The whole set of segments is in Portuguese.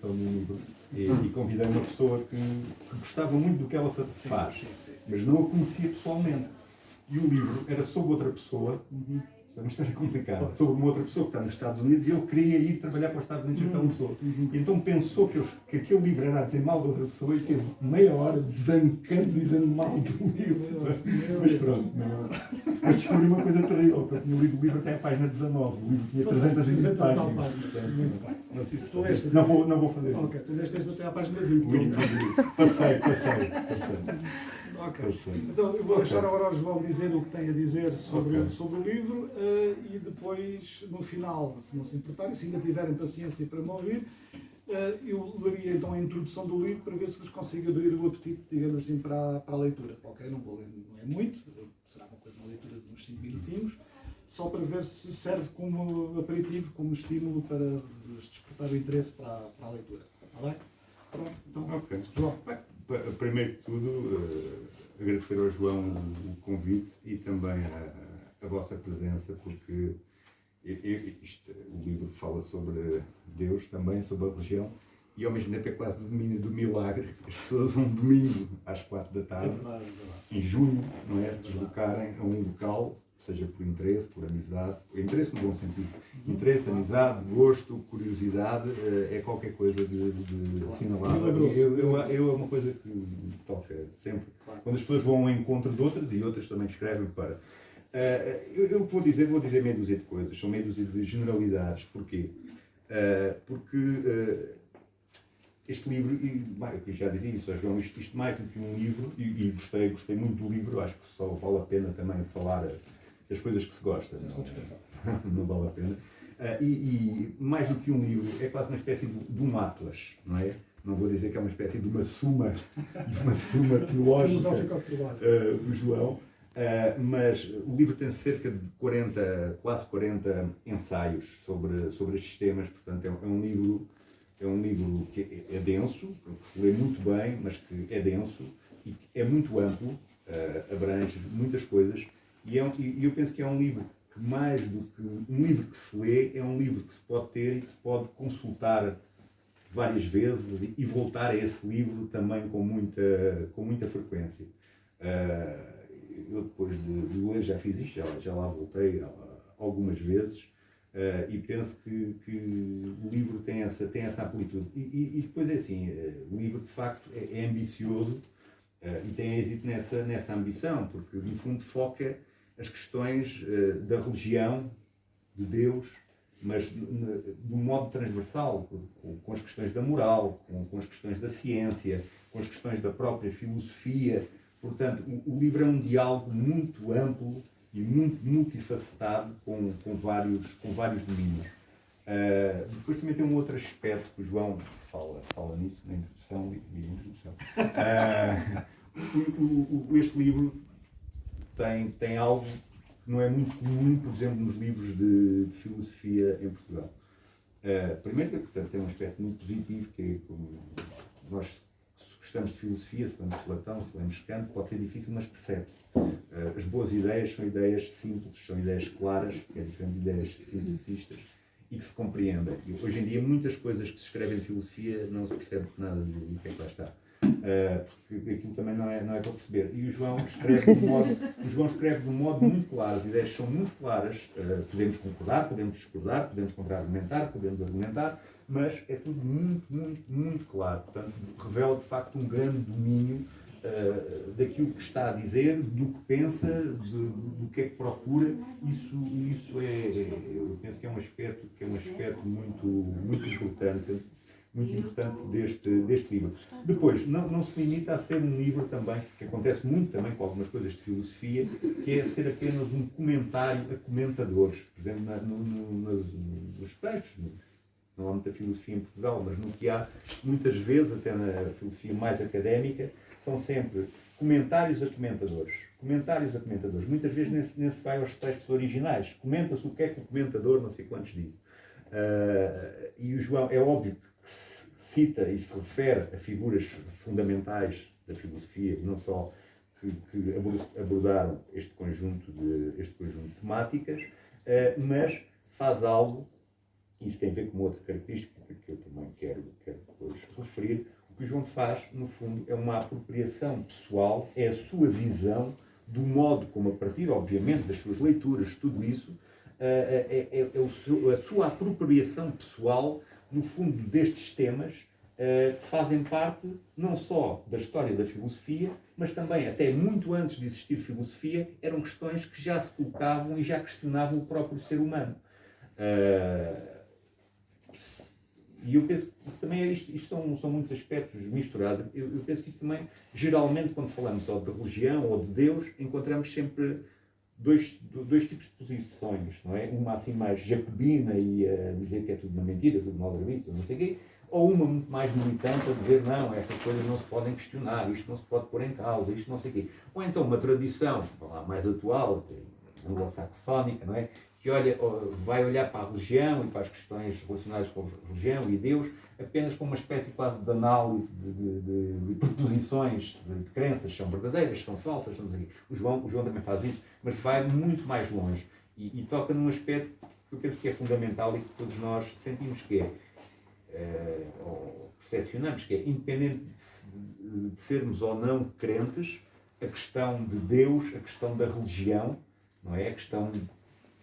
produção do livro e convidei uma pessoa que gostava muito do que ela faz, mas não a conhecia pessoalmente. E o livro era sobre outra pessoa, é uma história complicada, sobre uma outra pessoa que está nos Estados Unidos e ele queria ir trabalhar para os Estados Unidos com aquela pessoa. E então pensou que aquele livro era a dizer mal de outra pessoa e teve meia hora desancando, dizendo mal do livro. Mas pronto, mas descobri uma coisa terrível, porque eu tinha lido o livro até à página 19, o livro tinha 300 páginas. Muito bem. Não vou fazer isso. Ok, tu leste até à página 20. Passei. Ok. Então eu vou deixar agora ao João dizer o que tem a dizer sobre o livro e depois, no final, se não se importarem, se ainda tiverem paciência para me ouvir, eu leria então a introdução do livro para ver se vos consigo abrir o apetite, digamos assim, para a leitura. Ok, não vou ler, não é muito, será uma leitura de uns 5 minutinhos, só para ver se serve como aperitivo, como estímulo para vos despertar o interesse para a leitura. Está bem? Pronto, então, João. Primeiro de tudo, agradecer ao João o convite e também a vossa presença, porque o livro fala sobre Deus, também sobre a religião, e ao mesmo tempo é quase do domínio do milagre. As pessoas vão um domingo às 4 da tarde, em junho, não é? Se deslocarem a um local, seja por interesse, por amizade, interesse no bom sentido, interesse, amizade, gosto, curiosidade, é qualquer coisa de assinalável. Eu é uma coisa que me toca sempre. Quando as pessoas vão ao encontro de outras, e outras também escrevem para... eu vou dizer meia dúzia de coisas, são meia dúzia de generalidades. Porquê? Porque este livro, eu já dizia isso, João, isto mais do que um livro, e gostei muito do livro, acho que só vale a pena também falar das coisas que se gosta, não vale a pena. E mais do que um livro, é quase uma espécie de um atlas, não é? Não vou dizer que é uma espécie de uma suma teológica do João, mas o livro tem cerca de quase 40 ensaios sobre estes temas, portanto é um livro que é denso, que se lê muito bem, mas que é denso e que é muito amplo, abrange muitas coisas, e eu penso que é um livro que, mais do que um livro que se lê, é um livro que se pode ter e que se pode consultar várias vezes e voltar a esse livro também com muita frequência. Eu depois de ler já fiz isto, já lá voltei algumas vezes, e penso que o livro tem essa amplitude. E depois é assim, o livro de facto é ambicioso e tem êxito nessa ambição, porque no fundo foca as questões da religião, de Deus, mas de um modo transversal, com as questões da moral, com as questões da ciência, com as questões da própria filosofia. Portanto, o livro é um diálogo muito amplo e muito multifacetado com vários domínios. Depois também tem um outro aspecto que o João fala nisso, na introdução. Este livro tem algo que não é muito comum, por exemplo, nos livros de filosofia em Portugal. Primeiro, portanto, tem um aspecto muito positivo, que é como nós, se gostamos de filosofia, se lemos Platão, se lemos Kant, pode ser difícil, mas percebe-se. As boas ideias são ideias simples, são ideias claras, que é diferente de ideias simplicistas, e que se compreendem. E hoje em dia, muitas coisas que se escrevem em filosofia não se percebe nada do que é que lá está. Porque aquilo também não é para perceber. E o João escreve de um modo muito claro, as ideias são muito claras, podemos concordar, podemos discordar, podemos contra-argumentar, podemos argumentar, mas é tudo muito, muito, muito claro. Portanto, revela de facto um grande domínio daquilo que está a dizer, do que pensa, do que é que procura. Isso eu penso que é um aspecto muito, muito importante. Muito importante deste livro. Depois, não se limita a ser um livro também, que acontece muito também com algumas coisas de filosofia, que é ser apenas um comentário a comentadores. Por exemplo, nos textos, não há muita filosofia em Portugal, mas no que há, muitas vezes, até na filosofia mais académica, são sempre comentários a comentadores. Comentários a comentadores. Muitas vezes nem se vai aos textos originais. Comenta-se o que é que o comentador, não sei quantos, diz. E o João, é óbvio que cita e se refere a figuras fundamentais da filosofia, não só que abordaram este conjunto de temáticas, mas faz algo, isso tem a ver com uma outra característica que eu também quero referir, o que o João faz, no fundo, é uma apropriação pessoal, é a sua visão do modo como, a partir, obviamente, das suas leituras, tudo isso, a sua apropriação pessoal, no fundo, destes temas, que fazem parte não só da história da filosofia, mas também, até muito antes de existir filosofia, eram questões que já se colocavam e já questionavam o próprio ser humano. E eu penso que isso também isto são muitos aspectos misturados. Eu penso que isso também, geralmente, quando falamos ou de religião ou de Deus, encontramos sempre dois tipos de posições, não é? Uma assim mais jacobina e a dizer que é tudo uma mentira, tudo mal gravista, não sei o quê, ou uma muito mais militante a dizer não, estas coisas não se podem questionar, isto não se pode pôr em causa, isto não sei o quê. Ou então uma tradição mais atual, anglo-saxónica, não é? Que vai olhar para a religião e para as questões relacionadas com a religião e Deus apenas como uma espécie quase de análise de proposições, de crenças, são verdadeiras, são falsas, não sei o quê. O João também faz isso, mas vai muito mais longe e toca num aspecto que eu penso que é fundamental e que todos nós sentimos que ou percepcionamos, que é, independente de sermos ou não crentes, a questão de Deus, a questão da religião, não é? A questão,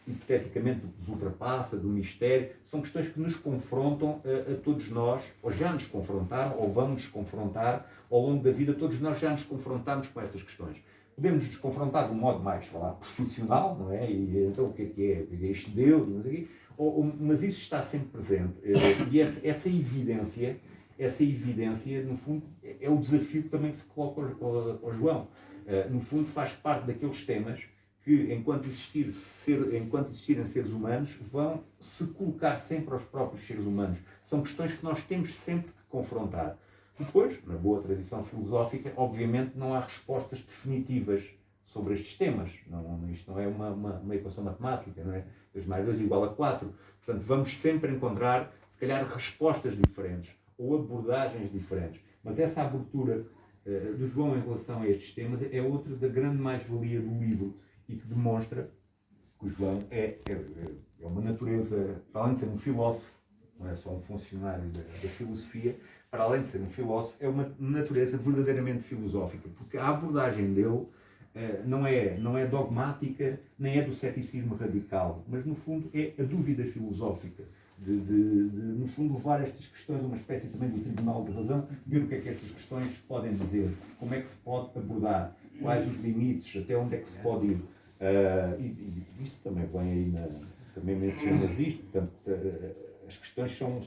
hipoteticamente, do que nos ultrapassa, do mistério, são questões que nos confrontam a todos nós, ou já nos confrontaram, ou vão nos confrontar ao longo da vida. Todos nós já nos confrontamos com essas questões. Podemos nos confrontar de um modo mais, profissional, não é? E então o que é isto de Deus, não sei o quê. Mas isso está sempre presente. E essa evidência, no fundo, é o desafio que também se coloca ao João. No fundo, faz parte daqueles temas que, enquanto existirem seres humanos, vão se colocar sempre aos próprios seres humanos. São questões que nós temos sempre que confrontar. Depois, na boa tradição filosófica, obviamente não há respostas definitivas sobre estes temas. Isto não é uma equação matemática, não é? 2 mais 2 igual a 4. Portanto, vamos sempre encontrar, se calhar, respostas diferentes ou abordagens diferentes. Mas essa abertura do João em relação a estes temas é outra da grande mais-valia do livro e que demonstra que o João é uma natureza, para além de ser um filósofo, não é só um funcionário da filosofia, para além de ser um filósofo, é uma natureza verdadeiramente filosófica, porque a abordagem dele não é dogmática, nem é do ceticismo radical, mas no fundo é a dúvida filosófica, no fundo levar estas questões a uma espécie também do tribunal de razão, ver o que é que estas questões podem dizer, como é que se pode abordar, quais os limites, até onde é que se pode ir. E isso também vem aí, também mencionas isto, portanto, as questões são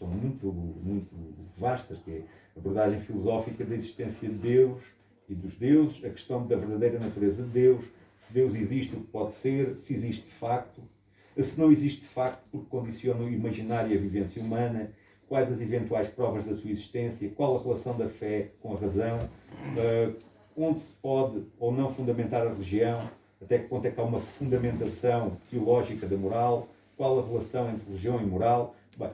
muito vastas, que é a abordagem filosófica da existência de Deus e dos deuses, a questão da verdadeira natureza de Deus, se Deus existe, o que pode ser, se existe de facto, se não existe de facto, porque condiciona o imaginário e a vivência humana, quais as eventuais provas da sua existência, qual a relação da fé com a razão, onde se pode ou não fundamentar a religião, até que ponto é que há uma fundamentação teológica da moral, qual a relação entre religião e moral. Bem,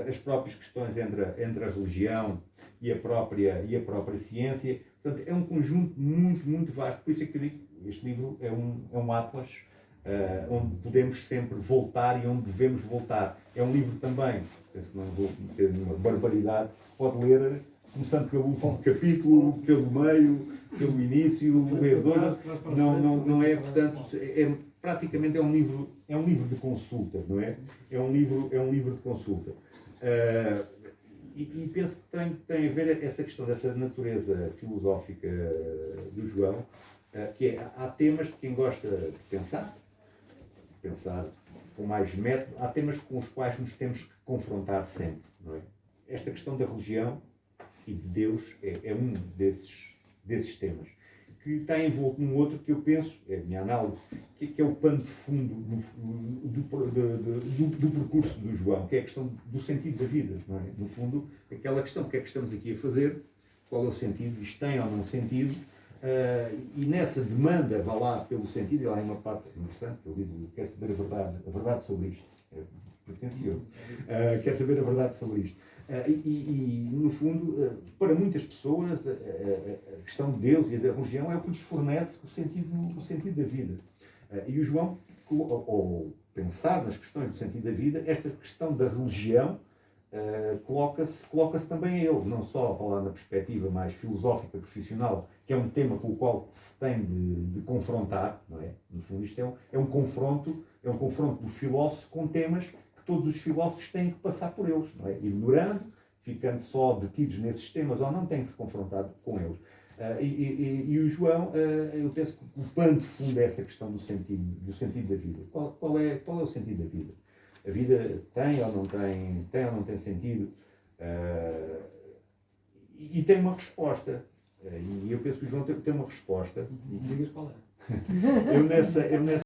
as próprias questões entre a religião e a própria ciência. Portanto, é um conjunto muito vasto. Por isso é que eu digo, este livro é um atlas onde podemos sempre voltar e onde devemos voltar. É um livro também, penso que não vou meter nenhuma barbaridade, que se pode ler começando pelo último capítulo, pelo meio, pelo início, ler dois. Não é, portanto, praticamente é um livro de consulta, não é? É um livro de consulta. E penso que tem a ver essa questão dessa natureza filosófica do João, que é, há temas que quem gosta de pensar com mais método, há temas com os quais nos temos que confrontar sempre, não é? Esta questão da religião e de Deus é um desses temas, que está envolto num outro que eu penso, é a minha análise, que é o pano de fundo do percurso do João, que é a questão do sentido da vida, não é? No fundo, aquela questão, o que é que estamos aqui a fazer, qual é o sentido, isto tem ou não sentido, e nessa demanda, vá lá, pelo sentido, e lá é uma parte interessante, que eu digo, quero saber a verdade sobre isto, é pretencioso, quero saber a verdade sobre isto. E, no fundo, para muitas pessoas, a questão de Deus e da religião é o que lhes fornece o sentido da vida. E o João, ao pensar nas questões do sentido da vida, esta questão da religião coloca-se também a ele, não só a falar na perspectiva mais filosófica, profissional, que é um tema com o qual se tem de confrontar, não é? No fundo isto é um confronto do filósofo com temas que todos os filósofos têm que passar por eles, não é? Ignorando, ficando só detidos nesses temas ou não têm que se confrontar com eles. E o João, eu penso que o pano de fundo é essa questão do sentido da vida. Qual é o sentido da vida? A vida tem ou não tem sentido? E tem uma resposta. E eu penso que o João tem uma resposta. Digas qual é. Eu nessa